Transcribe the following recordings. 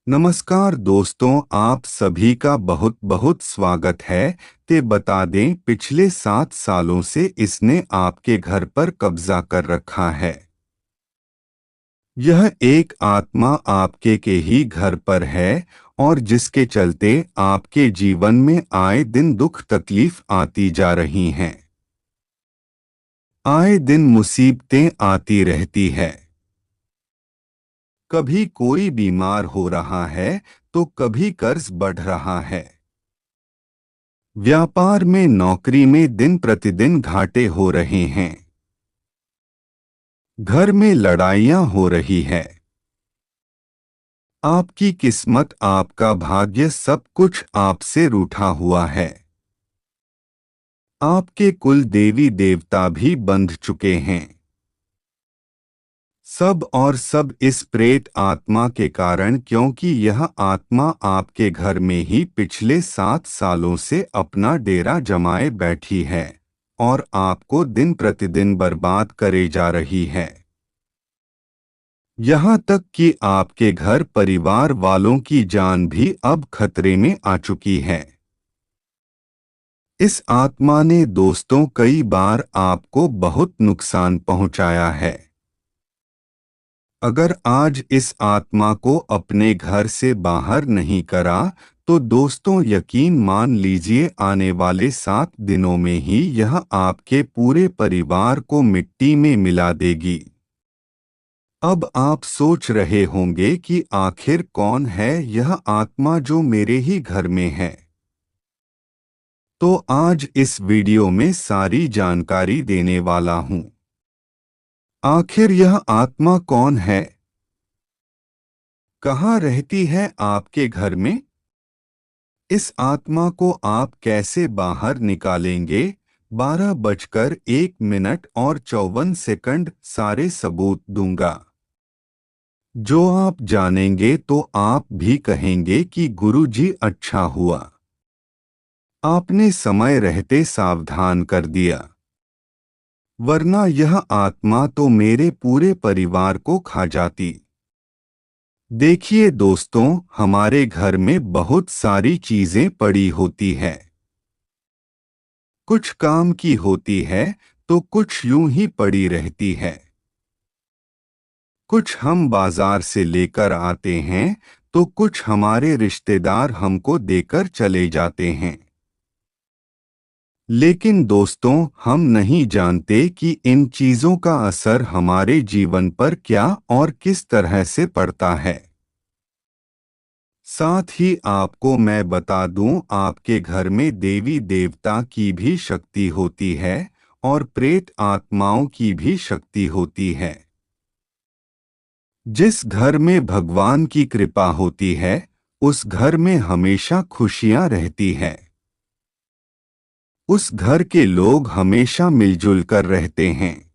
नमस्कार दोस्तों, आप सभी का बहुत बहुत स्वागत है। ते बता दें, पिछले 7 सालों से इसने आपके घर पर कब्जा कर रखा है। यह एक आत्मा आपके के ही घर पर है और जिसके चलते आपके जीवन में आए दिन दुख तकलीफ आती जा रही हैं। आए दिन मुसीबतें आती रहती है। कभी कोई बीमार हो रहा है तो कभी कर्ज बढ़ रहा है। व्यापार में नौकरी में दिन प्रतिदिन घाटे हो रहे हैं। घर में लड़ाइयां हो रही है। आपकी किस्मत, आपका भाग्य, सब कुछ आपसे रूठा हुआ है। आपके कुल देवी देवता भी बंध चुके हैं। सब और सब इस प्रेत आत्मा के कारण, क्योंकि यह आत्मा आपके घर में ही पिछले 7 सालों से अपना डेरा जमाए बैठी है और आपको दिन प्रतिदिन बर्बाद करे जा रही है। यहाँ तक कि आपके घर परिवार वालों की जान भी अब खतरे में आ चुकी है। इस आत्मा ने दोस्तों कई बार आपको बहुत नुकसान पहुंचाया है। अगर आज इस आत्मा को अपने घर से बाहर नहीं करा तो दोस्तों यकीन मान लीजिए, आने वाले 7 दिनों में ही यह आपके पूरे परिवार को मिट्टी में मिला देगी। अब आप सोच रहे होंगे कि आखिर कौन है यह आत्मा जो मेरे ही घर में है। तो आज इस वीडियो में सारी जानकारी देने वाला हूं। आखिर यह आत्मा कौन है, कहाँ रहती है आपके घर में, इस आत्मा को आप कैसे बाहर निकालेंगे। 12:01 और 54 सेकंड सारे सबूत दूंगा। जो आप जानेंगे तो आप भी कहेंगे कि गुरुजी, अच्छा हुआ आपने समय रहते सावधान कर दिया, वरना यह आत्मा तो मेरे पूरे परिवार को खा जाती। देखिए दोस्तों, हमारे घर में बहुत सारी चीजें पड़ी होती है। कुछ काम की होती है तो कुछ यूं ही पड़ी रहती है। कुछ हम बाजार से लेकर आते हैं तो कुछ हमारे रिश्तेदार हमको देकर चले जाते हैं। लेकिन दोस्तों, हम नहीं जानते कि इन चीजों का असर हमारे जीवन पर क्या और किस तरह से पड़ता है। साथ ही आपको मैं बता दूं, आपके घर में देवी देवता की भी शक्ति होती है और प्रेत आत्माओं की भी शक्ति होती है। जिस घर में भगवान की कृपा होती है उस घर में हमेशा खुशियां रहती है। उस घर के लोग हमेशा मिलजुल कर रहते हैं।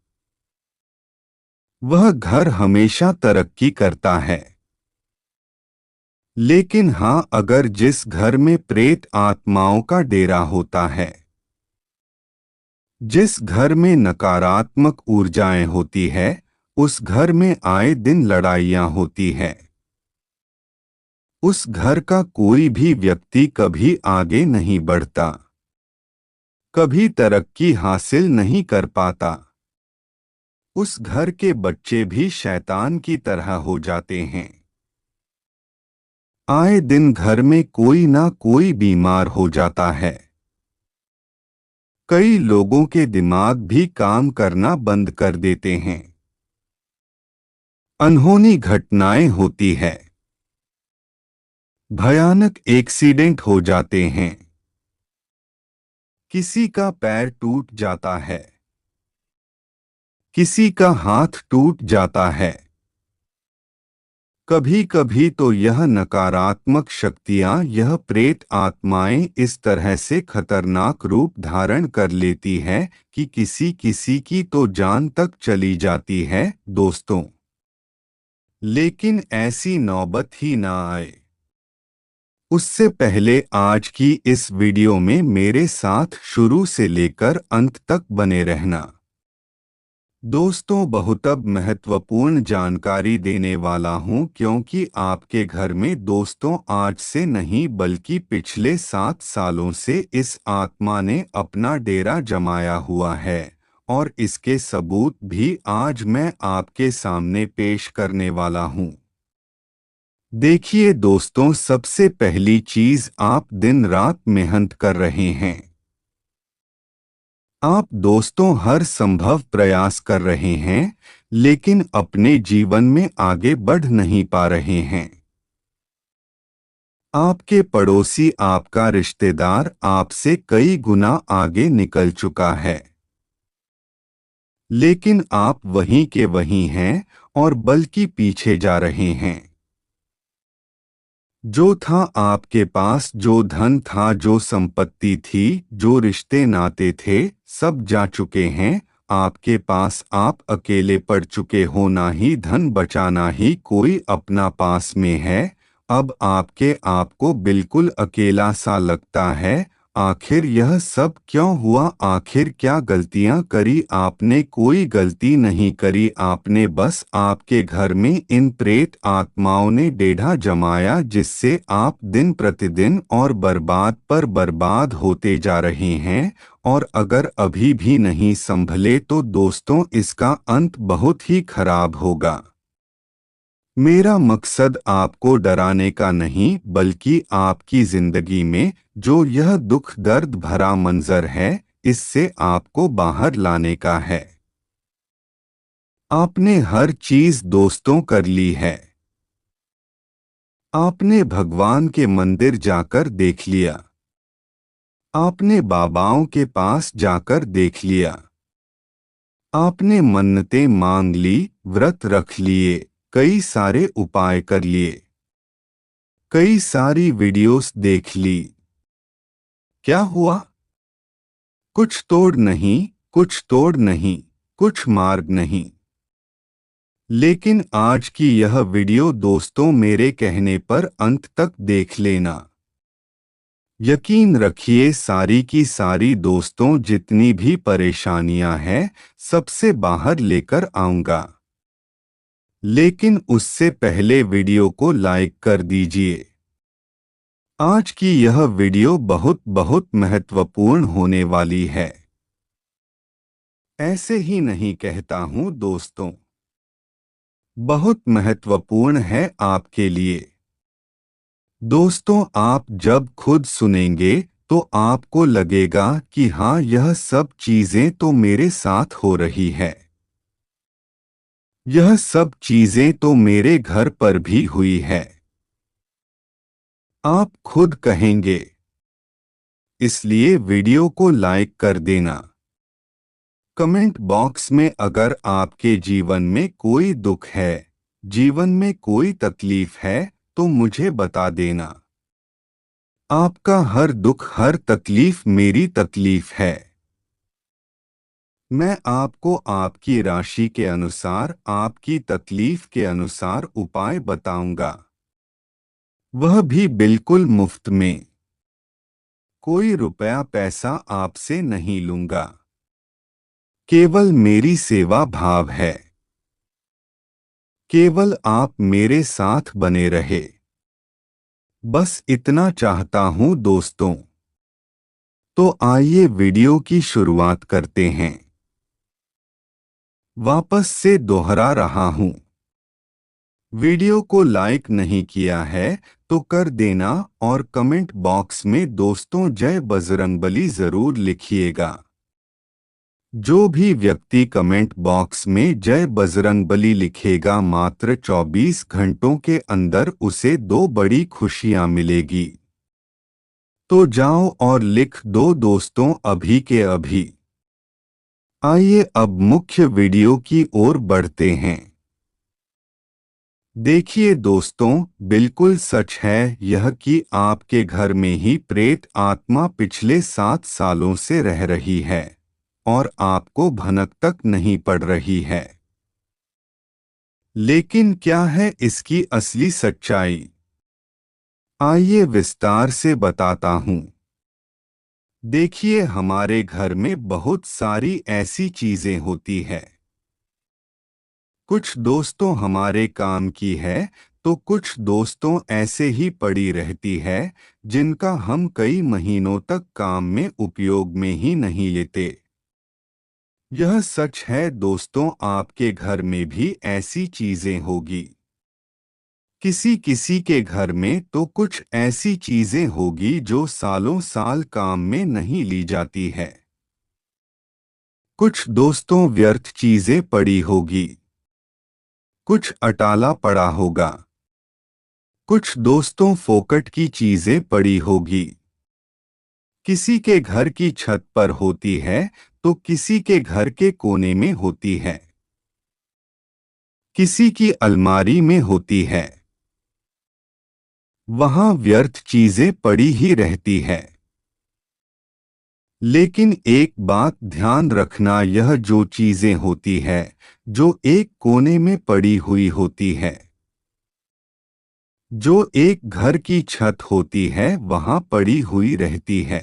वह घर हमेशा तरक्की करता है। लेकिन हाँ, अगर जिस घर में प्रेत आत्माओं का डेरा होता है, जिस घर में नकारात्मक ऊर्जाएं होती है, उस घर में आए दिन लड़ाइयां होती है। उस घर का कोई भी व्यक्ति कभी आगे नहीं बढ़ता, कभी तरक्की हासिल नहीं कर पाता। उस घर के बच्चे भी शैतान की तरह हो जाते हैं। आए दिन घर में कोई ना कोई बीमार हो जाता है। कई लोगों के दिमाग भी काम करना बंद कर देते हैं। अनहोनी घटनाएं होती है। भयानक एक्सीडेंट हो जाते हैं। किसी का पैर टूट जाता है। किसी का हाथ टूट जाता है। कभी कभी तो यह नकारात्मक शक्तियां, यह प्रेत आत्माएं इस तरह से खतरनाक रूप धारण कर लेती है कि किसी किसी की तो जान तक चली जाती है दोस्तों। लेकिन ऐसी नौबत ही ना आए, उससे पहले आज की इस वीडियो में मेरे साथ शुरू से लेकर अंत तक बने रहना। दोस्तों, बहुत अब महत्वपूर्ण जानकारी देने वाला हूं, क्योंकि आपके घर में दोस्तों आज से नहीं बल्कि पिछले 7 सालों से इस आत्मा ने अपना डेरा जमाया हुआ है, और इसके सबूत भी आज मैं आपके सामने पेश करने वाला हूं। देखिए दोस्तों, सबसे पहली चीज, आप दिन रात मेहनत कर रहे हैं। आप दोस्तों हर संभव प्रयास कर रहे हैं, लेकिन अपने जीवन में आगे बढ़ नहीं पा रहे हैं। आपके पड़ोसी, आपका रिश्तेदार आपसे कई गुना आगे निकल चुका है, लेकिन आप वहीं के वहीं हैं और बल्कि पीछे जा रहे हैं। जो था आपके पास, जो धन था, जो संपत्ति थी, जो रिश्ते नाते थे, सब जा चुके हैं आपके पास। आप अकेले पड़ चुके हो, ना ही धन बचा ना ही कोई अपना पास में है। अब आपके आप को बिल्कुल अकेला सा लगता है। आखिर यह सब क्यों हुआ? आखिर क्या गलतियां करी आपने? कोई गलती नहीं करी आपने, बस आपके घर में इन प्रेत आत्माओं ने डेढ़ा जमाया, जिससे आप दिन प्रतिदिन और बर्बाद पर बर्बाद होते जा रहे हैं। और अगर अभी भी नहीं संभले तो दोस्तों, इसका अंत बहुत ही खराब होगा। मेरा मकसद आपको डराने का नहीं, बल्कि आपकी जिंदगी में जो यह दुख दर्द भरा मंजर है, इससे आपको बाहर लाने का है। आपने हर चीज दोस्तों कर ली है। आपने भगवान के मंदिर जाकर देख लिया। आपने बाबाओं के पास जाकर देख लिया। आपने मन्नतें मांग ली, व्रत रख लिए, कई सारे उपाय कर लिए, कई सारी वीडियोस देख ली। क्या हुआ? कुछ तोड़ नहीं, कुछ तोड़ नहीं, कुछ मार्ग नहीं। लेकिन आज की यह वीडियो दोस्तों, मेरे कहने पर अंत तक देख लेना। यकीन रखिए, सारी की सारी दोस्तों, जितनी भी परेशानियां हैं, सबसे बाहर लेकर आऊंगा। लेकिन उससे पहले वीडियो को लाइक कर दीजिए। आज की यह वीडियो बहुत बहुत महत्वपूर्ण होने वाली है। ऐसे ही नहीं कहता हूं दोस्तों, बहुत महत्वपूर्ण है आपके लिए। दोस्तों, आप जब खुद सुनेंगे तो आपको लगेगा कि हाँ, यह सब चीजें तो मेरे साथ हो रही है। यह सब चीजें तो मेरे घर पर भी हुई है। आप खुद कहेंगे। इसलिए वीडियो को लाइक कर देना। कमेंट बॉक्स में अगर आपके जीवन में कोई दुख है, जीवन में कोई तकलीफ है, तो मुझे बता देना। आपका हर दुख, हर तकलीफ मेरी तकलीफ है। मैं आपको आपकी राशि के अनुसार, आपकी तकलीफ के अनुसार उपाय बताऊंगा। वह भी बिल्कुल मुफ्त में। कोई रुपया पैसा आपसे नहीं लूंगा। केवल मेरी सेवा भाव है। केवल आप मेरे साथ बने रहे, बस इतना चाहता हूं दोस्तों। तो आइए वीडियो की शुरुआत करते हैं। वापस से दोहरा रहा हूं, वीडियो को लाइक नहीं किया है तो कर देना, और कमेंट बॉक्स में दोस्तों जय बजरंगबली जरूर लिखिएगा। जो भी व्यक्ति कमेंट बॉक्स में जय बजरंगबली लिखेगा, मात्र 24 घंटों के अंदर उसे 2 बड़ी खुशियां मिलेगी। तो जाओ और लिख दो दोस्तों, अभी के अभी। आइए अब मुख्य वीडियो की ओर बढ़ते हैं। देखिए दोस्तों, बिल्कुल सच है यह कि आपके घर में ही प्रेत आत्मा पिछले 7 सालों से रह रही है, और आपको भनक तक नहीं पड़ रही है। लेकिन क्या है इसकी असली सच्चाई? आइए विस्तार से बताता हूँ। देखिए, हमारे घर में बहुत सारी ऐसी चीजें होती है कुछ दोस्तों हमारे काम की है, तो कुछ दोस्तों ऐसे ही पड़ी रहती है जिनका हम कई महीनों तक काम में उपयोग में ही नहीं लेते। यह सच है दोस्तों, आपके घर में भी ऐसी चीजें होगी। किसी किसी के घर में तो कुछ ऐसी चीजें होगी जो सालों साल काम में नहीं ली जाती है। कुछ दोस्तों व्यर्थ चीजें पड़ी होगी, कुछ अटाला पड़ा होगा, कुछ दोस्तों फोकट की चीजें पड़ी होगी। किसी के घर की छत पर होती है तो किसी के घर के कोने में होती है, किसी की अलमारी में होती है। वहां व्यर्थ चीजें पड़ी ही रहती है। लेकिन एक बात ध्यान रखना, यह जो चीजें होती है जो एक कोने में पड़ी हुई होती है, जो एक घर की छत होती है वहां पड़ी हुई रहती है।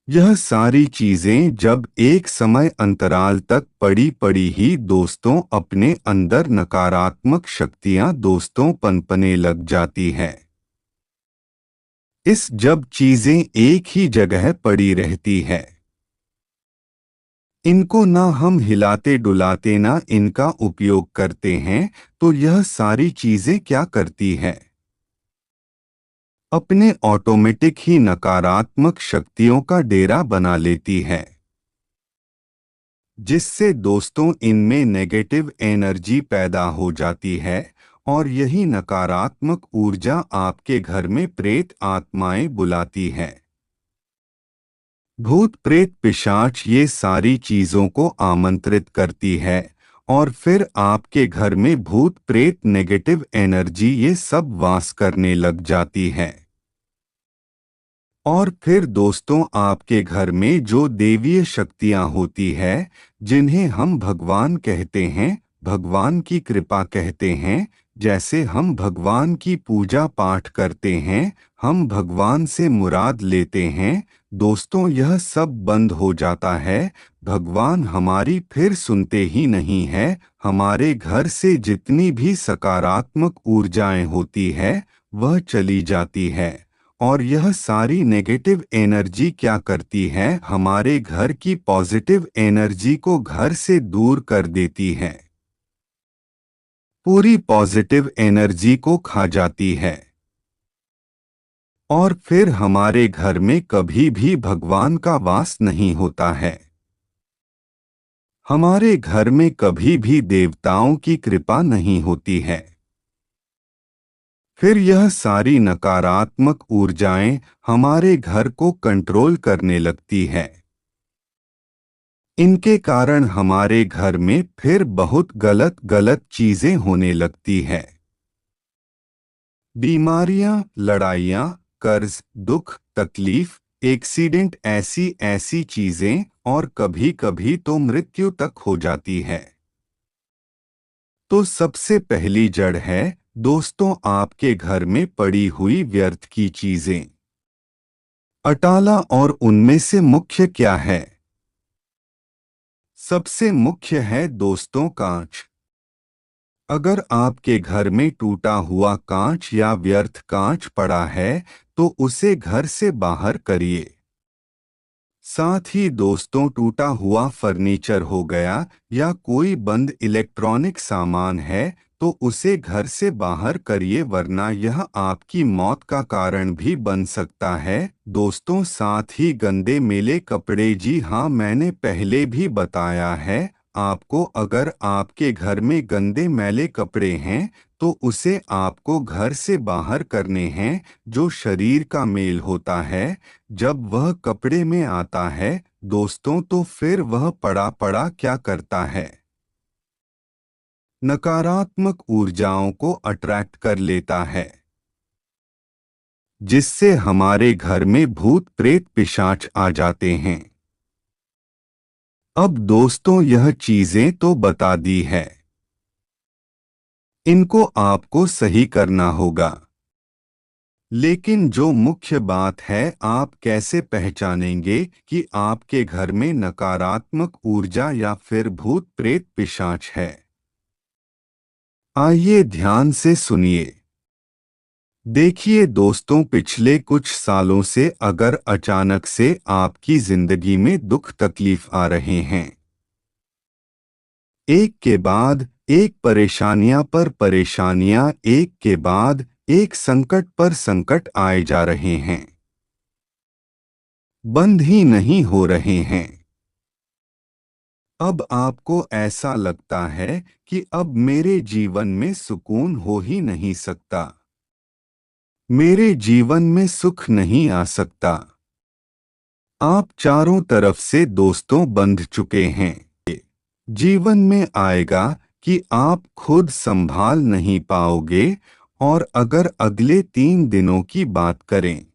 यह सारी चीजें जब एक समय अंतराल तक पड़ी पड़ी ही दोस्तों अपने अंदर नकारात्मक शक्तियां दोस्तों पनपने लग जाती है। इस जब चीजें एक ही जगह पड़ी रहती है, इनको ना हम हिलाते डुलाते ना इनका उपयोग करते हैं, तो यह सारी चीजें क्या करती है, अपने ऑटोमेटिक ही नकारात्मक शक्तियों का डेरा बना लेती है, जिससे दोस्तों इनमें नेगेटिव एनर्जी पैदा हो जाती है। और यही नकारात्मक ऊर्जा आपके घर में प्रेत आत्माएं बुलाती है। भूत प्रेत पिशाच ये सारी चीजों को आमंत्रित करती है और फिर आपके घर में भूत प्रेत नेगेटिव एनर्जी ये सब वास करने लग जाती है। और फिर दोस्तों आपके घर में जो देवीय शक्तियां होती है, जिन्हें हम भगवान कहते हैं, भगवान की कृपा कहते हैं, जैसे हम भगवान की पूजा पाठ करते हैं, हम भगवान से मुराद लेते हैं, दोस्तों यह सब बंद हो जाता है। भगवान हमारी फिर सुनते ही नहीं है। हमारे घर से जितनी भी सकारात्मक ऊर्जाएं होती है वह चली जाती है। और यह सारी नेगेटिव एनर्जी क्या करती है, हमारे घर की पॉजिटिव एनर्जी को घर से दूर कर देती है, पूरी पॉजिटिव एनर्जी को खा जाती है। और फिर हमारे घर में कभी भी भगवान का वास नहीं होता है। हमारे घर में कभी भी देवताओं की कृपा नहीं होती है। फिर यह सारी नकारात्मक ऊर्जाएं हमारे घर को कंट्रोल करने लगती है। इनके कारण हमारे घर में फिर बहुत गलत गलत चीजें होने लगती है। बीमारियां, लड़ाइयां, कर्ज, दुख, तकलीफ, एक्सीडेंट, ऐसी ऐसी चीजें, और कभी कभी तो मृत्यु तक हो जाती है। तो सबसे पहली जड़ है दोस्तों आपके घर में पड़ी हुई व्यर्थ की चीजें, अटाला। और उनमें से मुख्य क्या है? सबसे मुख्य है दोस्तों कांच। अगर आपके घर में टूटा हुआ कांच या व्यर्थ कांच पड़ा है तो उसे घर से बाहर करिए। साथ ही दोस्तों टूटा हुआ फर्नीचर हो गया या कोई बंद इलेक्ट्रॉनिक सामान है तो उसे घर से बाहर करिए, वरना यह आपकी मौत का कारण भी बन सकता है। दोस्तों साथ ही गंदे मैले कपड़े, जी हाँ मैंने पहले भी बताया है आपको, अगर आपके घर में गंदे मैले कपड़े हैं तो उसे आपको घर से बाहर करने हैं। जो शरीर का मेल होता है जब वह कपड़े में आता है दोस्तों, तो फिर वह पड़ा पड़ा क्या करता है, नकारात्मक ऊर्जाओं को अट्रैक्ट कर लेता है, जिससे हमारे घर में भूत प्रेत पिशाच आ जाते हैं। अब दोस्तों यह चीजें तो बता दी है, इनको आपको सही करना होगा। लेकिन जो मुख्य बात है, आप कैसे पहचानेंगे कि आपके घर में नकारात्मक ऊर्जा या फिर भूत प्रेत पिशाच है? आइए ध्यान से सुनिए। देखिए दोस्तों, पिछले कुछ सालों से अगर अचानक से आपकी जिंदगी में दुख तकलीफ आ रहे हैं, एक के बाद एक परेशानियां पर परेशानियां, एक के बाद एक संकट पर संकट आए जा रहे हैं, बंद ही नहीं हो रहे हैं। अब आपको ऐसा लगता है कि अब मेरे जीवन में सुकून हो ही नहीं सकता, मेरे जीवन में सुख नहीं आ सकता। आप चारों तरफ से दोस्तों बंध चुके हैं। जीवन में आएगा कि आप खुद संभाल नहीं पाओगे। और अगर अगले 3 दिनों की बात करें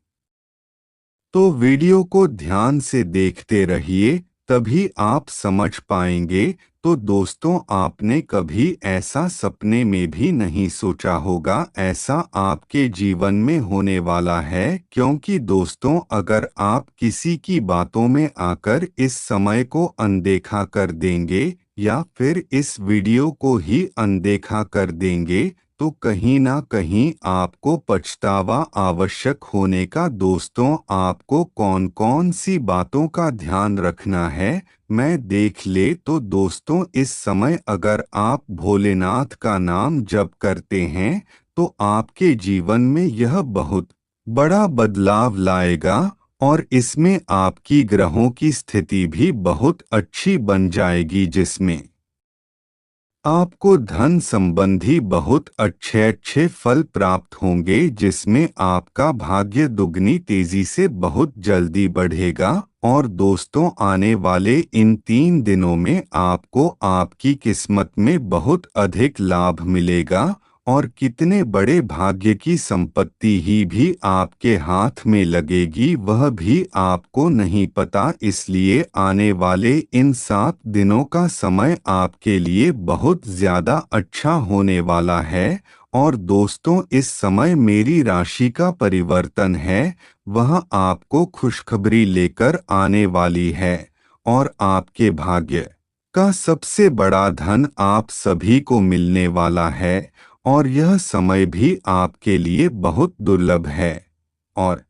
तो वीडियो को ध्यान से देखते रहिए, तभी आप समझ पाएंगे। तो दोस्तों, आपने कभी ऐसा सपने में भी नहीं सोचा होगा ऐसा आपके जीवन में होने वाला है, क्योंकि दोस्तों, अगर आप किसी की बातों में आकर इस समय को अनदेखा कर देंगे या फिर इस वीडियो को ही अनदेखा कर देंगे, तो कहीं ना कहीं आपको पछतावा आवश्यक होने का। दोस्तों, आपको कौन कौन सी बातों का ध्यान रखना है, मैं देख ले तो दोस्तों, इस समय अगर आप भोलेनाथ का नाम जप करते हैं तो आपके जीवन में यह बहुत बड़ा बदलाव लाएगा। और इसमें आपकी ग्रहों की स्थिति भी बहुत अच्छी बन जाएगी, जिसमें आपको धन संबंधी बहुत अच्छे अच्छे फल प्राप्त होंगे, जिसमें आपका भाग्य दुगनी तेजी से बहुत जल्दी बढ़ेगा। और दोस्तों, आने वाले इन 3 दिनों में आपको आपकी किस्मत में बहुत अधिक लाभ मिलेगा, और कितने बड़े भाग्य की संपत्ति ही भी आपके हाथ में लगेगी वह भी आपको नहीं पता। इसलिए आने वाले इन 7 दिनों का समय आपके लिए बहुत ज्यादा अच्छा होने वाला है। और दोस्तों, इस समय मेरी राशि का परिवर्तन है, वह आपको खुशखबरी लेकर आने वाली है। और आपके भाग्य का सबसे बड़ा धन आप सभी को मिलने वाला है, और यह समय भी आपके लिए बहुत दुर्लभ है। और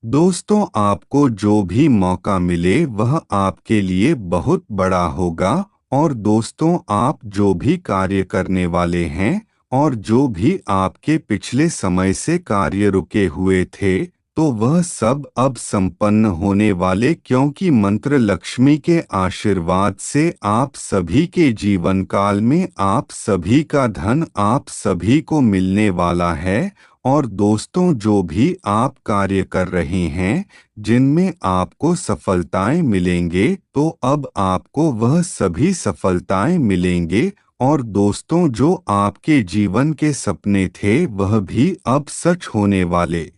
दोस्तों, आपको जो भी मौका मिले वह आपके लिए बहुत बड़ा होगा। और दोस्तों, आप जो भी कार्य करने वाले हैं और जो भी आपके पिछले समय से कार्य रुके हुए थे, तो वह सब अब संपन्न होने वाले, क्योंकि मंत्र लक्ष्मी के आशीर्वाद से आप सभी के जीवन काल में आप सभी का धन आप सभी को मिलने वाला है। और दोस्तों, जो भी आप कार्य कर रहे हैं जिनमें आपको सफलताएं मिलेंगे, तो अब आपको वह सभी सफलताएं मिलेंगे। और दोस्तों, जो आपके जीवन के सपने थे वह भी अब सच होने वाले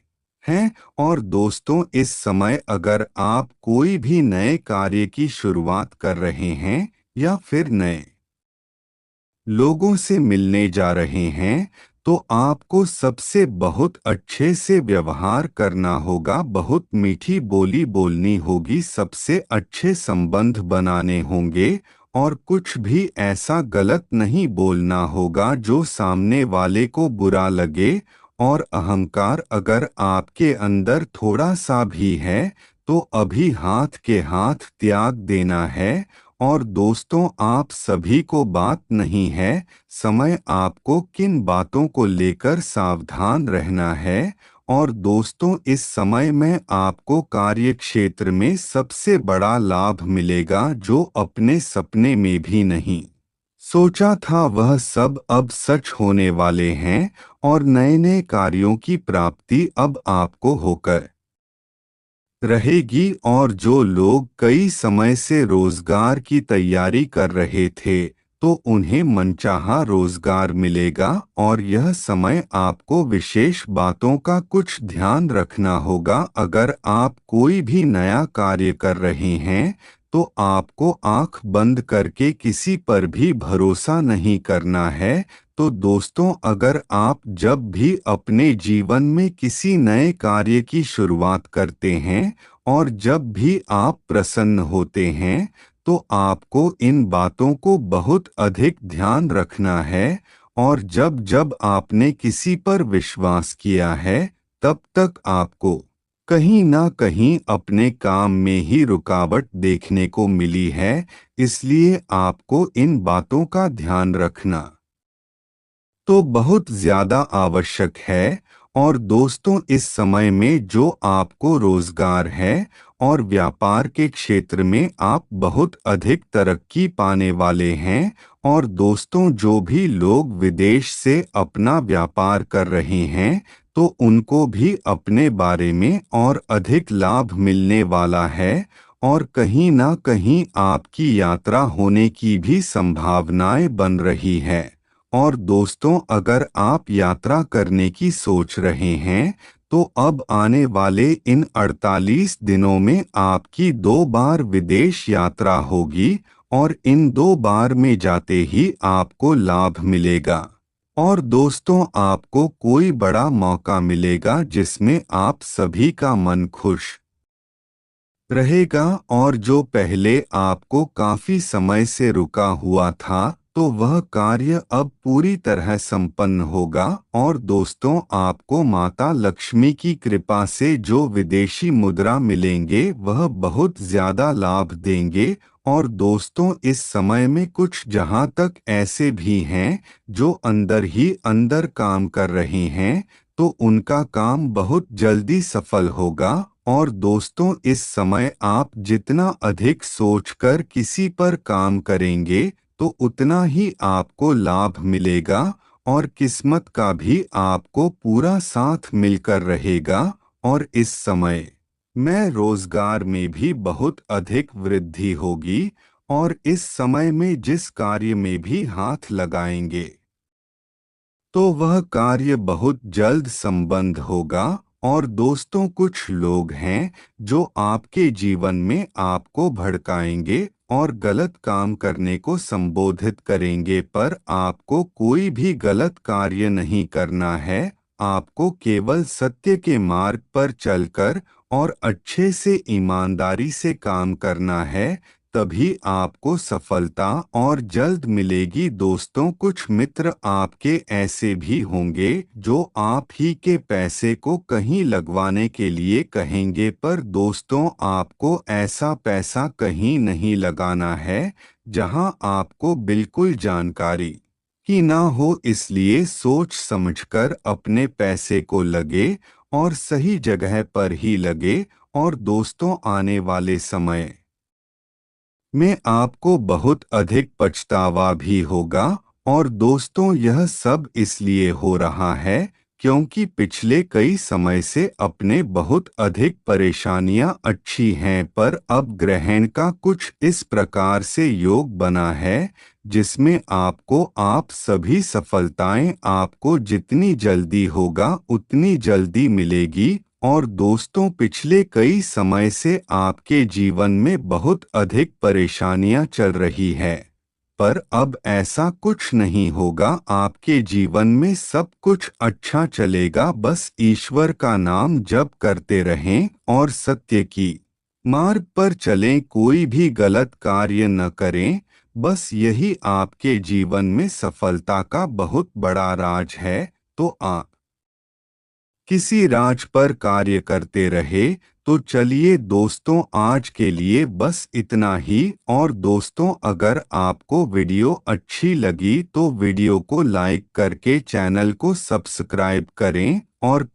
हैं। और दोस्तों, इस समय अगर आप कोई भी नए कार्य की शुरुआत कर रहे हैं या फिर नए लोगों से मिलने जा रहे हैं, तो आपको सबसे बहुत अच्छे से व्यवहार करना होगा, बहुत मीठी बोली बोलनी होगी, सबसे अच्छे संबंध बनाने होंगे, और कुछ भी ऐसा गलत नहीं बोलना होगा जो सामने वाले को बुरा लगे। और अहंकार अगर आपके अंदर थोड़ा सा भी है तो अभी हाथ के हाथ त्याग देना है। और दोस्तों, आप सभी को बात नहीं है, समय आपको किन बातों को लेकर सावधान रहना है। और दोस्तों, इस समय में आपको कार्य क्षेत्र में सबसे बड़ा लाभ मिलेगा, जो अपने सपने में भी नहीं सोचा था वह सब अब सच होने वाले हैं। और नए नए कार्यों की प्राप्ति अब आपको होकर रहेगी। और जो लोग कई समय से रोजगार की तैयारी कर रहे थे, तो उन्हें मनचाहा रोजगार मिलेगा। और यह समय आपको विशेष बातों का कुछ ध्यान रखना होगा। अगर आप कोई भी नया कार्य कर रहे हैं तो आपको आंख बंद करके किसी पर भी भरोसा नहीं करना है। तो दोस्तों, अगर आप जब भी अपने जीवन में किसी नए कार्य की शुरुआत करते हैं और जब भी आप प्रसन्न होते हैं, तो आपको इन बातों को बहुत अधिक ध्यान रखना है। और जब जब आपने किसी पर विश्वास किया है, तब तक आपको कहीं ना कहीं अपने काम में ही रुकावट देखने को मिली है। इसलिए आपको इन बातों का ध्यान रखना तो बहुत ज्यादा आवश्यक है। और दोस्तों, इस समय में जो आपको रोजगार है और व्यापार के क्षेत्र में आप बहुत अधिक तरक्की पाने वाले हैं। और दोस्तों, जो भी लोग विदेश से अपना व्यापार कर रहे हैं, तो उनको भी अपने बारे में और अधिक लाभ मिलने वाला है। और कहीं ना कहीं आपकी यात्रा होने की भी संभावनाएं बन रही है। और दोस्तों, अगर आप यात्रा करने की सोच रहे हैं, तो अब आने वाले इन 48 दिनों में आपकी 2 बार विदेश यात्रा होगी। और इन 2 बार में जाते ही आपको लाभ मिलेगा। और दोस्तों, आपको कोई बड़ा मौका मिलेगा जिसमें आप सभी का मन खुश रहेगा। और जो पहले आपको काफी समय से रुका हुआ था, तो वह कार्य अब पूरी तरह संपन्न होगा। और दोस्तों, आपको माता लक्ष्मी की कृपा से जो विदेशी मुद्रा मिलेंगे वह बहुत ज्यादा लाभ देंगे। और दोस्तों, इस समय में कुछ जहां तक ऐसे भी हैं जो अंदर ही अंदर काम कर रहे हैं, तो उनका काम बहुत जल्दी सफल होगा। और दोस्तों, इस समय आप जितना अधिक सोचकर किसी पर काम करेंगे, तो उतना ही आपको लाभ मिलेगा। और किस्मत का भी आपको पूरा साथ मिलकर रहेगा। और इस समय में रोजगार में भी बहुत अधिक वृद्धि होगी। और इस समय में जिस कार्य में भी हाथ लगाएंगे, तो वह कार्य बहुत जल्द संबंध होगा। और दोस्तों, कुछ लोग हैं जो आपके जीवन में आपको भड़काएंगे और गलत काम करने को संबोधित करेंगे, पर आपको कोई भी गलत कार्य नहीं करना है। आपको केवल सत्य के मार्ग पर चलकर और अच्छे से ईमानदारी से काम करना है। तभी आपको सफलता और जल्द मिलेगी। दोस्तों, कुछ मित्र आपके ऐसे भी होंगे जो आप ही के पैसे को कहीं लगवाने के लिए कहेंगे, पर दोस्तों, आपको ऐसा पैसा कहीं नहीं लगाना है जहां आपको बिल्कुल जानकारी ही ना हो। इसलिए सोच समझकर अपने पैसे को लगे और सही जगह पर ही लगे। और दोस्तों, आने वाले समय में आपको बहुत अधिक पछतावा भी होगा। और दोस्तों, यह सब इसलिए हो रहा है क्योंकि पिछले कई समय से अपने बहुत अधिक परेशानियां अच्छी हैं, पर अब ग्रहण का कुछ इस प्रकार से योग बना है जिसमें आपको आप सभी सफलताएं आपको जितनी जल्दी होगा उतनी जल्दी मिलेगी। और दोस्तों, पिछले कई समय से आपके जीवन में बहुत अधिक परेशानियां चल रही है, पर अब ऐसा कुछ नहीं होगा। आपके जीवन में सब कुछ अच्छा चलेगा। बस ईश्वर का नाम जप करते रहें और सत्य की मार्ग पर चलें, कोई भी गलत कार्य न करें। बस यही आपके जीवन में सफलता का बहुत बड़ा राज है। तो आप किसी राज पर कार्य करते रहे। तो चलिए दोस्तों, आज के लिए बस इतना ही। और दोस्तों, अगर आपको वीडियो अच्छी लगी तो वीडियो को लाइक करके चैनल को सब्सक्राइब करें और